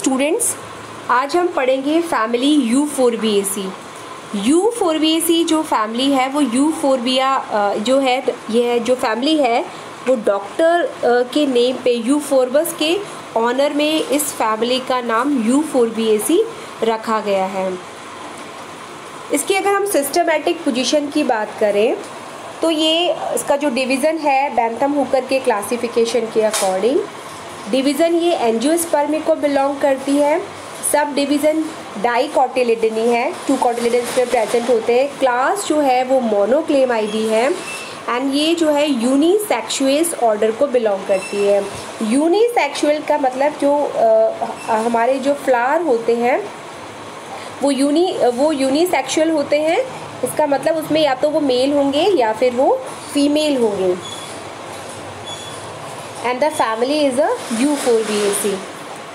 Students, आज हम पढ़ेंगे फैमिली यूफोरबिएसी। यूफोरबिएसी जो फैमिली है वो यूफोरबिया जो है, यह जो फैमिली है वो डॉक्टर के नेम पे यूफोर्बस के ऑनर में इस फैमिली का नाम यूफोरबिएसी रखा गया है। इसकी अगर हम सिस्टमैटिक पोजीशन की बात करें तो ये इसका जो डिवीज़न है बैंथम हुकर के क्लासिफिकेशन के अकॉर्डिंग, डिवीज़न ये एंजियोस्पर्मी को बिलोंग करती है। सब डिवीज़न डाइकोटिलिडनी है, 2 कोटिलिडन्स में प्रेजेंट होते हैं। क्लास जो है वो मोनोक्लेमाइडी है एंड ये जो है यूनिसेक्सुअस ऑर्डर को बिलोंग करती है। यूनिसेक्सुअल का मतलब जो हमारे जो फ्लावर होते हैं वो यूनिसेक्सुअल होते हैं। इसका मतलब उसमें या तो वो मेल होंगे या फिर वो फीमेल होंगे। And the family is a Euphorbiaceae.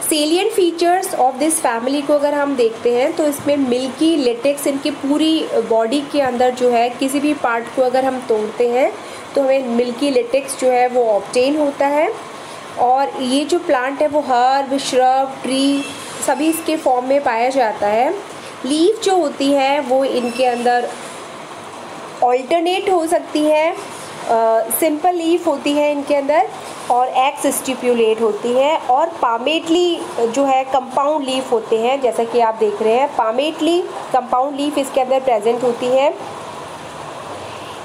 Salient features of this family को अगर हम देखते हैं तो इसमें मिल्की लेटेक्स, इनकी पूरी बॉडी के अंदर जो है किसी भी पार्ट को अगर हम तोड़ते हैं तो हमें मिल्की लेटेक्स जो है वो ऑब्टेन होता है। और ये जो प्लांट है वो हर्ब, श्रब, ट्री सभी इसके फॉर्म में पाया जाता है। लीफ जो होती है वो इनके अंदर ऑल्टरनेट हो सकती है, सिंपल लीफ होती है इनके अंदर और एक्स स्टिपुलेट होती है। और पामेटली जो है कंपाउंड लीफ होते हैं, जैसा कि आप देख रहे हैं पामेटली कंपाउंड लीफ इसके अंदर प्रेजेंट होती है।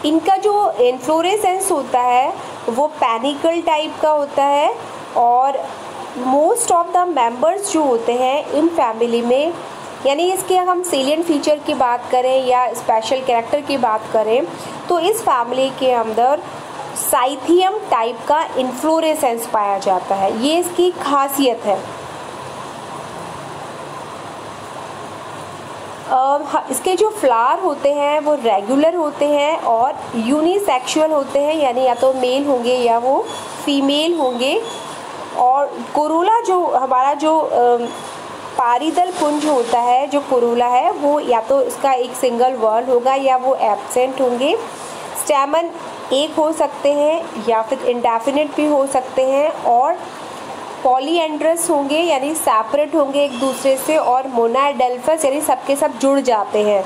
इनका जो इन्फ्लोरेसेंस होता है वो पैनिकल टाइप का होता है और मोस्ट ऑफ द मेंबर्स जो होते हैं इन फैमिली में, यानी इसके हम सेलिएंट फीचर की बात करें या स्पेशल कैरेक्टर की बात करें तो इस फैमिली के अंदर साइथियम टाइप का इन्फ्लोरेसेंस पाया जाता है। ये इसकी खासियत है। इसके जो फ्लावर होते हैं वो रेगुलर होते हैं और यूनिसेक्सुअल होते हैं, यानी या तो मेल होंगे या वो फीमेल होंगे। और कोरोला जो हमारा जो पारिदल पुंज होता है, जो कोरोला है वो या तो इसका एक सिंगल वर्ड होगा या वो एब्सेंट होंगे। स्टैमन एक हो सकते हैं या फिर इंडेफिनिट भी हो सकते हैं और पॉलीएंड्रस होंगे यानी सेपरेट होंगे एक दूसरे से, और मोनाडेल्फस यानी सबके सब जुड़ जाते हैं।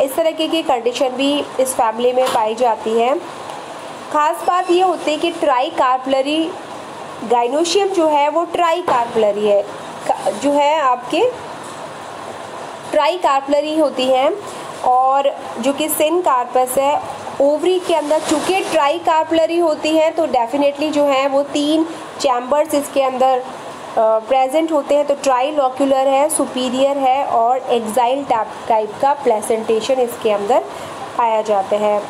इस तरह की कंडीशन भी इस फैमिली में पाई जाती है। ख़ास बात ये होती है कि ट्राई कार्पलरी गाइनोशियम जो है वो ट्राई कार्पलरी है, जो है आपके ट्राई कार्पलरी होती हैं। और जो कि सिन कार्पस है ओवरी के अंदर, चूँकि ट्राई कार्पलरी होती है तो डेफिनेटली जो है वो 3 चैम्बर्स इसके अंदर प्रेजेंट होते हैं। तो ट्राई लॉक्यूलर है, सुपीरियर है और एक्साइल टाइप का प्लेसेंटेशन इसके अंदर पाया जाते हैं।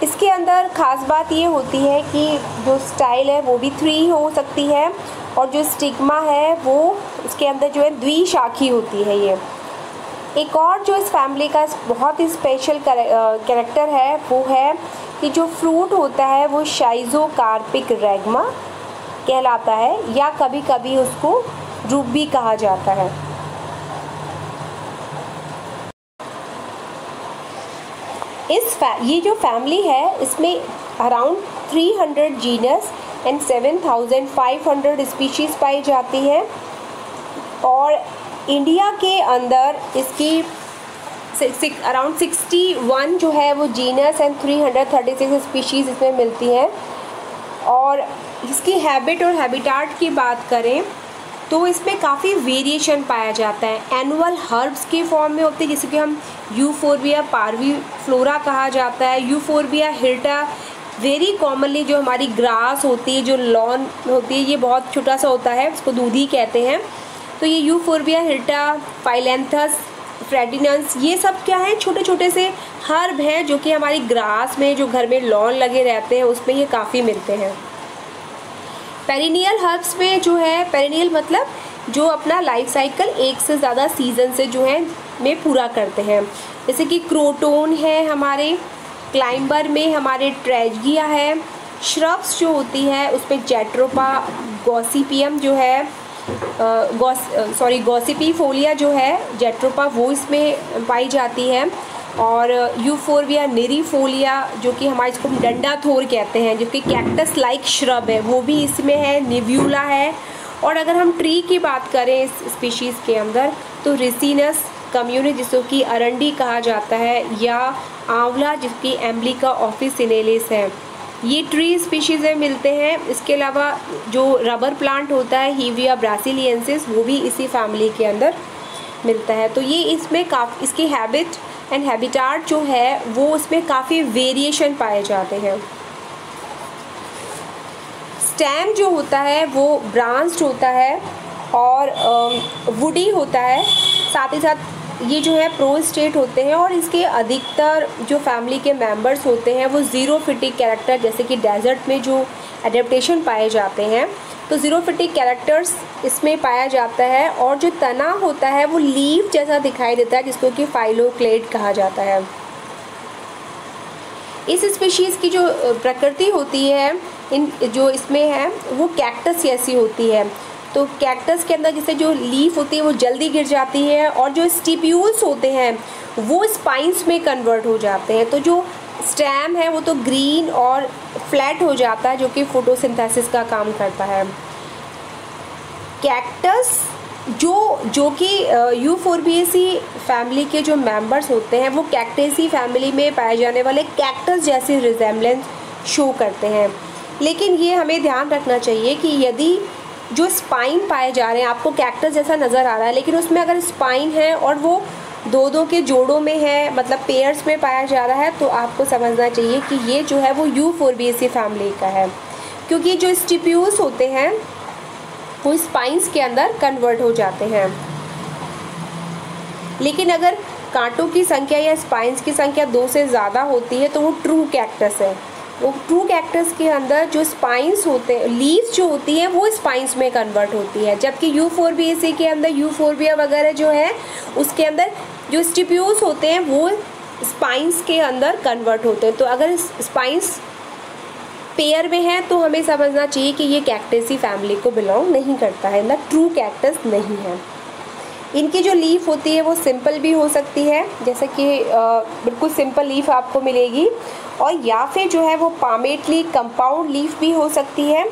इसके अंदर ख़ास बात ये होती है कि जो स्टाइल है वो भी 3 हो सकती है और जो स्टिग्मा है वो इसके अंदर जो है द्विशाखी होती है। ये एक और जो इस फैमिली का बहुत ही स्पेशल कैरेक्टर है वो है कि जो फ्रूट होता है वो शाइजोकार्पिक रेगमा कहलाता है या कभी कभी उसको रूप भी कहा जाता है। ये जो फैमिली है इसमें अराउंड 300 जीनस एंड 7500 स्पीशीज़ पाई जाती है। और इंडिया के अंदर इसकी अराउंड 61 जो है वो जीनस एंड 336 स्पीशीज़ इसमें मिलती हैं। और इसकी हैबिट और हैबिटाट की बात करें तो इसमें काफ़ी वेरिएशन पाया जाता है। एनुअल हर्ब्स के फॉर्म में होते हैं, जैसे कि हम यूफोरबिया पार्वीफ्लोरा कहा जाता है, यूफोरबिया हिर्टा वेरी कॉमनली जो हमारी ग्रास होती है, जो लॉन होती है, ये बहुत छोटा सा होता है, उसको दूधी कहते हैं। तो ये यूफोरबिया हिर्टा, फाइलेंथस, फ्रेडिनेंस, ये सब क्या है, छोटे छोटे से हर्ब हैं जो कि हमारी ग्रास में, जो घर में लॉन लगे रहते हैं उसमें ये काफ़ी मिलते हैं। पेरिनियल हर्ब्स में जो है, पेरिनियल मतलब जो अपना लाइफ साइकिल एक से ज़्यादा सीजन से जो है में पूरा करते हैं, जैसे कि क्रोटोन है हमारे, क्लाइंबर में हमारे ट्रेजिया है। श्रब्स जो होती है उसमें जेट्रोपा गॉसिपियम जो है, गॉसिपीफोलिया जो है जेट्रोपा वो इसमें पाई जाती है। और यूफोरबिया निरीफोलिया जो कि हमारे इसको डंडा थोर कहते हैं, जो कि कैक्टस लाइक श्रब है, वो भी इसमें है। निव्यूला है और अगर हम ट्री की बात करें इस स्पीशीज़ के अंदर तो रिसिनस कम्युनिस जिसको कि अरंडी कहा जाता है, या आंवला जिसकी एम्बलिका ऑफिसिनेलिस है, ये ट्री स्पीशीज़ में मिलते हैं। इसके अलावा जो रबर प्लांट होता है हीविया ब्रासिलियंसिस वो भी इसी फैमिली के अंदर मिलता है। तो ये इसमें इसकी हैबिट एंड हैबिटाट जो है वो उसमें काफ़ी वेरिएशन पाए जाते हैं। स्टेम जो होता है वो ब्रांच्ड होता है और वुडी होता है, साथ ही साथ ये जो है प्रोस्टेट होते हैं, और इसके अधिकतर जो फैमिली के मेंबर्स होते हैं वो ज़ीरोफिटिक कैरेक्टर, जैसे कि डेजर्ट में जो एडेप्टेशन पाए जाते हैं तो ज़ीरोफिटिक कैरेक्टर्स इसमें पाया जाता है। और जो तना होता है वो लीफ जैसा दिखाई देता है जिसको कि फाइलोक्लेड कहा जाता है। इस स्पीशीज़ की जो प्रकृति होती है जो इसमें है वो कैक्टस जैसी होती है। तो कैक्टस के अंदर जैसे जो लीफ होती है वो जल्दी गिर जाती है, और जो स्टिप्यूल्स होते हैं वो स्पाइंस में कन्वर्ट हो जाते हैं। तो जो स्टेम है वो तो ग्रीन और फ्लैट हो जाता है जो कि फोटोसिंथेसिस का काम करता है। कैक्टस जो कि यूफोर्बिएसी फैमिली के जो मेंबर्स होते हैं वो कैक्टेसी फैमिली में पाए जाने वाले कैक्टस जैसी रिजेम्बलेंस शो करते हैं। लेकिन ये हमें ध्यान रखना चाहिए कि यदि जो स्पाइन पाए जा रहे हैं, आपको कैक्टस जैसा नज़र आ रहा है लेकिन उसमें अगर स्पाइन है और वो दो के जोड़ों में है, मतलब पेयर्स में पाया जा रहा है, तो आपको समझना चाहिए कि ये जो है वो यूफोर्बिएसी फैमिली का है, क्योंकि जो स्टिप्यूल्स होते हैं वो स्पाइंस के अंदर कन्वर्ट हो जाते हैं। लेकिन अगर कांटों की संख्या या स्पाइंस की संख्या 2 से ज़्यादा होती है तो वो ट्रू कैक्टस है। वो ट्रू कैक्टस के अंदर जो स्पाइंस होते हैं, लीव्स जो होती हैं वो स्पाइंस में कन्वर्ट होती है, जबकि यूफोर्बिएसी के अंदर यूफोर्बिया वगैरह जो है उसके अंदर जो स्टिप्यूल्स होते हैं वो स्पाइंस के अंदर कन्वर्ट होते हैं। तो अगर स्पाइंस पेयर में है तो हमें समझना चाहिए कि ये कैक्टेसी फैमिली को बिलोंग नहीं करता है, ना ट्रू कैक्टस नहीं है। इनकी जो लीफ होती है वो सिंपल भी हो सकती है, जैसे कि बिल्कुल सिंपल लीफ आपको मिलेगी, और या फिर जो है वो पामेटली कंपाउंड लीफ भी हो सकती है।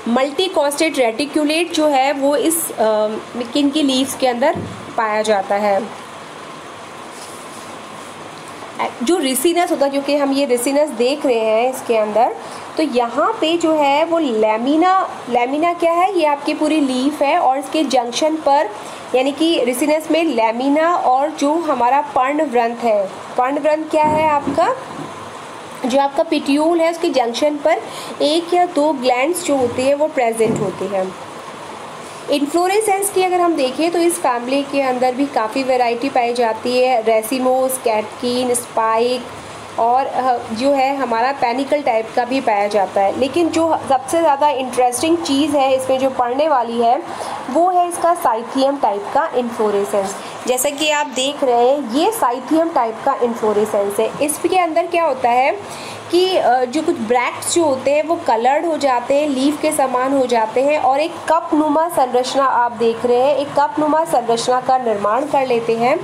मल्टी कॉन्स्टेट रेटिकुलेट जो है वो इस इनकी लीव्स के अंदर पाया जाता है। जो रिसिनस होता है, क्योंकि हम ये रिसिनस देख रहे हैं इसके अंदर, तो यहाँ पे जो है वो लैमिना क्या है, ये आपकी पूरी लीफ है, और इसके जंक्शन पर यानी कि रिसिनस में लैमिना और जो हमारा पर्णव्रंथ है, पर्णव्रंथ क्या है आपका, जो आपका पिट्यूल है, उसके जंक्शन पर 1 या 2 ग्लैंड्स जो होती है वो प्रेजेंट होती है। इन्फ्लोरेसेंस की अगर हम देखें तो इस फैमिली के अंदर भी काफ़ी वैरायटी पाई जाती है। रेसिमोस, कैटकीन, स्पाइक और जो है हमारा पैनिकल टाइप का भी पाया जाता है। लेकिन जो सबसे ज़्यादा इंटरेस्टिंग चीज़ है इसमें जो पढ़ने वाली है वो है इसका साइथियम टाइप का इन्फ्लोरेसेंस। जैसा कि आप देख रहे हैं ये साइथियम टाइप का इन्फ्लोरेसेंस है। इसके अंदर क्या होता है कि जो कुछ ब्रैक्ट्स जो होते हैं वो कलर्ड हो जाते हैं, लीफ के समान हो जाते हैं, और एक कप नुमा संरचना आप देख रहे हैं, एक कप नुमा संरचना का निर्माण कर लेते हैं।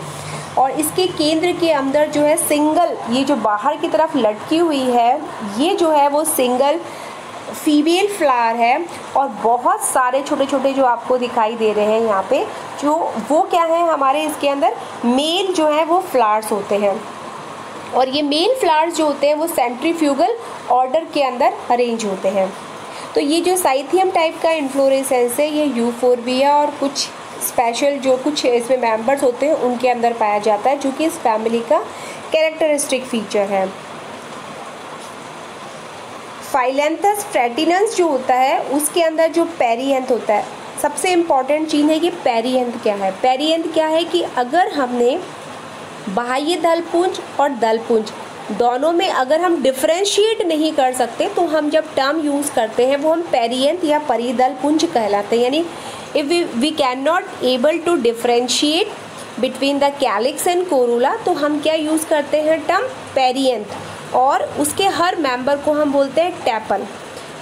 और इसके केंद्र के अंदर जो है सिंगल, ये जो बाहर की तरफ लटकी हुई है ये जो है वो सिंगल फीमेल फ्लावर है, और बहुत सारे छोटे छोटे जो आपको दिखाई दे रहे हैं यहाँ पे, जो वो क्या है हमारे इसके अंदर मेल जो है वो फ्लावर्स होते हैं। और ये मेल फ्लावर्स जो होते हैं वो सेंट्रीफ्यूगल ऑर्डर के अंदर अरेंज होते हैं। तो ये जो साइथियम टाइप का इन्फ्लोरेसेंस है ये यूफोर्बिया और कुछ स्पेशल जो कुछ इसमें मेंबर्स होते हैं उनके अंदर पाया जाता है, जो कि इस फैमिली का कैरेक्टरिस्टिक फीचर है। फाइलेंथस फ्रेटिनस जो होता है उसके अंदर जो पेरिएंथ होता है, सबसे इम्पॉर्टेंट चीज़ है कि पेरिएंथ क्या है। पेरिएंथ क्या है कि अगर हमने बाह्य दलपुंज और दलपुंज दोनों में अगर हम डिफ्रेंशिएट नहीं कर सकते तो हम जब टर्म यूज़ करते हैं वो हम पेरिएंथ या परिदलपुंज कहलाते हैं। यानी if we can not able to differentiate between the calyx and corolla तो हम क्या यूज़ करते हैं टर्म पेरिएंथ, और उसके हर मेंबर को हम बोलते हैं टैपल।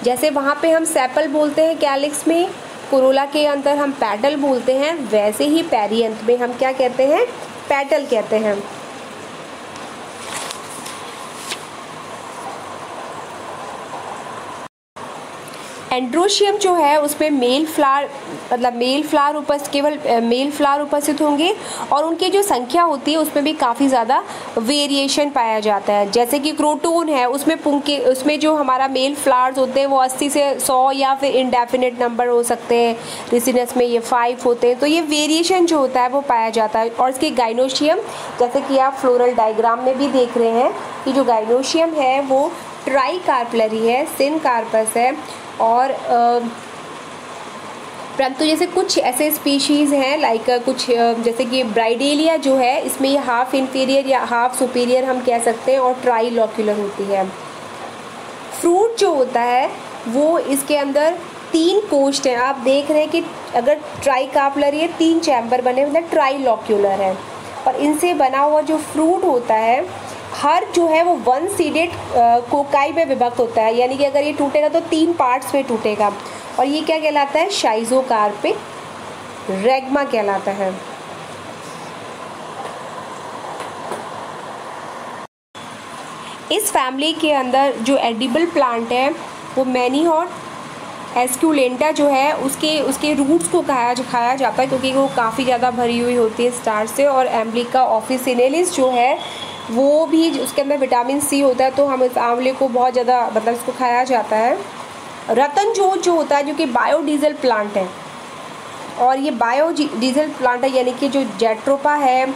जैसे वहाँ पे हम सेपल बोलते हैं कैलिक्स में, कोरोला के अंदर हम पैडल बोलते हैं, वैसे ही पेरिएंथ में हम क्या कहते हैं, पेटल कहते हैं। एंड्रोशियम जो है उसमें मेल फ्लावर मतलब केवल मेल फ्लावर उपस्थित होंगे और उनकी जो संख्या होती है उसमें भी काफ़ी ज़्यादा वेरिएशन पाया जाता है। जैसे कि क्रोटोन है उसमें जो हमारा मेल फ्लावर्स होते हैं वो 80 से 100 या फिर इंडेफिनिट नंबर हो सकते हैं। रिसिनस में ये 5 होते हैं। तो ये वेरिएशन जो होता है वो पाया जाता है। और इसके गाइनोशियम जैसे कि आप फ्लोरल डायग्राम में भी देख रहे हैं कि जो गाइनोशियम है वो ट्राई कार्पलरी है, सिन कार्पस है। और परंतु जैसे कुछ ऐसे स्पीशीज़ हैं लाइक कुछ जैसे कि ब्राइडेलिया जो है इसमें ये हाफ इन्फीरियर या हाफ सुपीरियर हम कह सकते हैं और ट्राई लॉक्यूलर होती है। फ्रूट जो होता है वो इसके अंदर 3 कोष्ठ हैं। आप देख रहे हैं कि अगर ट्राई कार्पलरी है 3 चैम्बर बने मतलब ट्राई लॉक्यूलर है। और इनसे बना हुआ जो फ्रूट होता है हर जो है वो 1 सीडेड कोकाई में विभक्त होता है। यानी कि अगर ये टूटेगा तो 3 पार्ट्स में टूटेगा। और ये क्या कहलाता है? शाइजोकार्पिक रेगमा कहलाता है। इस फैमिली के अंदर जो एडिबल प्लांट है वो मैनीहॉट एस्क्यूलेंटा जो है उसके रूट्स को खाया जाता है क्योंकि वो काफ़ी ज़्यादा भरी हुई होती है स्टार्च से। और एम्ब्लिका ऑफिसिनेलिस जो है वो भी उसके अंदर विटामिन सी होता है तो हम इस आंवले को बहुत ज़्यादा मतलब इसको खाया जाता है। रतन जो होता है जो कि बायोडीजल प्लांट है और ये बायोडीजल प्लांट है यानी कि जो जेट्रोपा है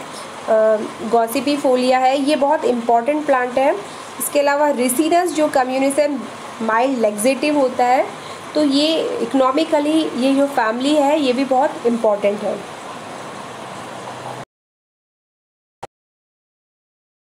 गॉसिपिफोलिया है ये बहुत इम्पॉर्टेंट प्लांट है। इसके अलावा रिसिनस जो कम्युनिसम माइल्ड लेग्जेटिव होता है तो ये इकोनॉमिकली ये जो फैमिली है ये भी बहुत इम्पॉर्टेंट है।